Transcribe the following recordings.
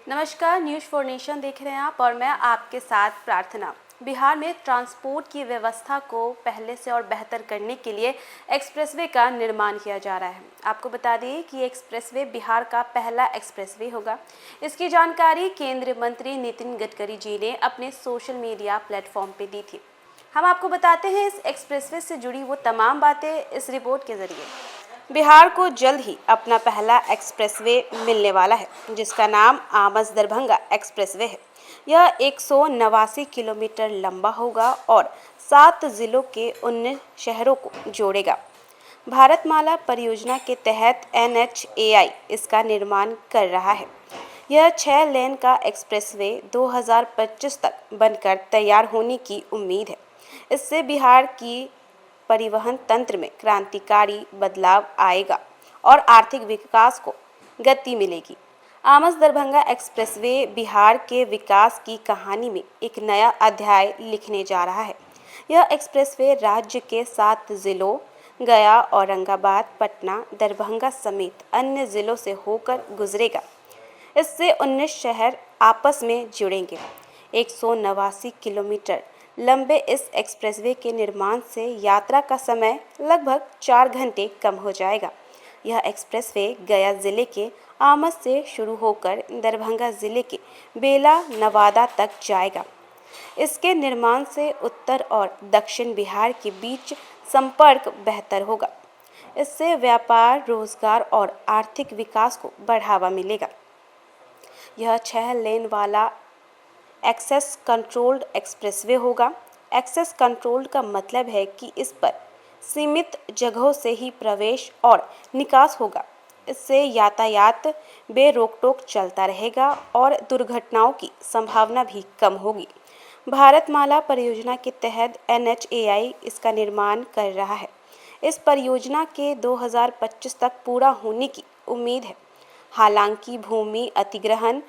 नमस्कार, news for nation देख रहे हैं आप और मैं आपके साथ प्रार्थना। बिहार में ट्रांसपोर्ट की व्यवस्था को पहले से और बेहतर करने के लिए एक्सप्रेसवे का निर्माण किया जा रहा है। आपको बता दें कि एक्सप्रेसवे बिहार का पहला एक्सप्रेसवे होगा। इसकी जानकारी केंद्रीय मंत्री नितिन गडकरी जी ने अपने सोशल मीडिया प्लेटफॉर्म पे दी थी। हम आपको बताते हैं इस एक्सप्रेसवे से जुड़ी वो तमाम बातें इस रिपोर्ट के जरिए। बिहार को जल्द ही अपना पहला एक्सप्रेसवे मिलने वाला है, जिसका नाम आमस दरभंगा एक्सप्रेसवे है। यह 189 किलोमीटर लंबा होगा और 7 जिलों के 19 शहरों को जोड़ेगा। भारतमाला परियोजना के तहत NHAI इसका निर्माण कर रहा है। यह 6 लेन का एक्सप्रेसवे 2025 तक बनकर तैयार होने की उम्मीद है। इससे बिहार की परिवहन तंत्र में क्रांतिकारी बदलाव आएगा और आर्थिक विकास को गति मिलेगी। आमस दरभंगा एक्सप्रेसवे बिहार के विकास की कहानी में एक नया अध्याय लिखने जा रहा है। यह एक्सप्रेसवे राज्य के 7 जिलों गया, औरंगाबाद, पटना, दरभंगा समेत अन्य जिलों से होकर गुजरेगा। इससे 19 शहर आपस में जुड़ेंगे। 189 किलोमीटर लंबे इस एक्सप्रेसवे के निर्माण से यात्रा का समय लगभग 4 घंटे कम हो जाएगा। यह एक्सप्रेसवे गया जिले के आमस से शुरू होकर दरभंगा जिले के बेला नवादा तक जाएगा। इसके निर्माण से उत्तर और दक्षिण बिहार के बीच संपर्क बेहतर होगा। इससे व्यापार, रोजगार और आर्थिक विकास को बढ़ावा मिलेगा। यह 6 लेन वाला एक्सेस कंट्रोल्ड एक्सप्रेसवे होगा। एक्सेस कंट्रोल्ड का मतलब है कि इस पर सीमित जगहों से ही प्रवेश और निकास होगा। इससे यातायात बेरोक-टोक चलता रहेगा और दुर्घटनाओं की संभावना भी कम होगी। भारतमाला परियोजना के तहत NHAI इसका निर्माण कर रहा है। इस परियोजना के 2025 तक पूरा होने की उम्मीद है। हालांकि भूमि अधिग्रहण,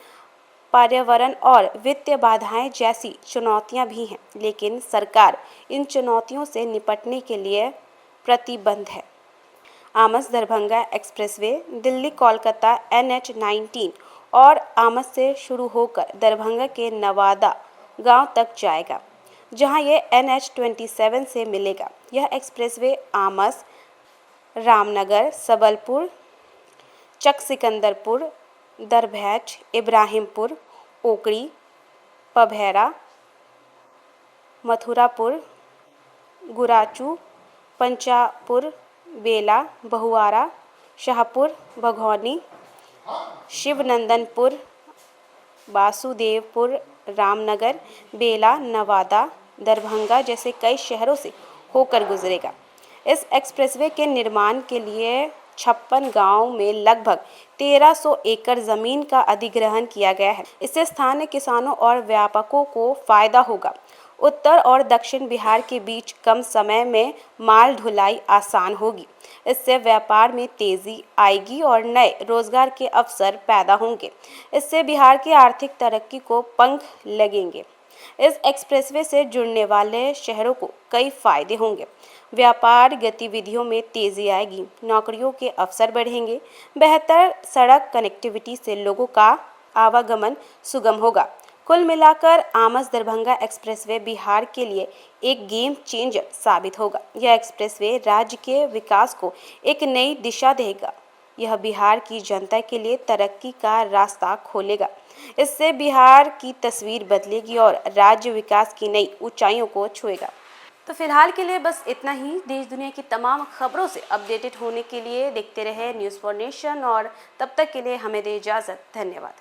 पर्यावरण और वित्तीय बाधाएं जैसी चुनौतियां भी हैं, लेकिन सरकार इन चुनौतियों से निपटने के लिए प्रतिबद्ध है। आमस दरभंगा एक्सप्रेसवे दिल्ली कोलकाता NH-19 और आमस से शुरू होकर दरभंगा के नवादा गांव तक जाएगा, जहां ये NH-27 से मिलेगा। यह एक्सप्रेसवे आमस, रामनगर, सबलपुर, चक सिकंदरपुर, दरभैच, इब्राहिमपुर, ओकड़ी, पभैरा, मथुरापुर, गुराचू, पंचापुर, बेला, बहुआरा, शाहपुर, भगौनी, शिवनंदनपुर, वासुदेवपुर, रामनगर, बेला, नवादा, दरभंगा जैसे कई शहरों से होकर गुजरेगा। इस एक्सप्रेसवे के निर्माण के लिए 56 गांव में लगभग 1300 एकड़ जमीन का अधिग्रहण किया गया है। इससे स्थानीय किसानों और व्यापकों को फायदा होगा। उत्तर और दक्षिण बिहार के बीच कम समय में माल ढुलाई आसान होगी। इससे व्यापार में तेजी आएगी और नए रोजगार के अवसर पैदा होंगे। इससे बिहार की आर्थिक तरक्की को पंख लगेंगे। इस एक्सप्रेसवे से जुड़ने वाले शहरों को कई फायदे होंगे। व्यापार गतिविधियों में तेजी आएगी, नौकरियों के अवसर बढ़ेंगे, बेहतर सड़क कनेक्टिविटी से लोगों का आवागमन सुगम होगा। कुल मिलाकर आमस दरभंगा एक्सप्रेसवे बिहार के लिए एक गेम चेंजर साबित होगा। यह एक्सप्रेसवे राज्य के विकास को एक नई दिशा देगा। यह बिहार की जनता के लिए तरक्की का रास्ता खोलेगा। इससे बिहार की तस्वीर बदलेगी और राज्य विकास की नई ऊंचाइयों को छुएगा। तो फिलहाल के लिए बस इतना ही। देश दुनिया की तमाम खबरों से अपडेटेड होने के लिए देखते रहे न्यूज़ फॉर नेशन और तब तक के लिए हमें दे इजाज़त। धन्यवाद।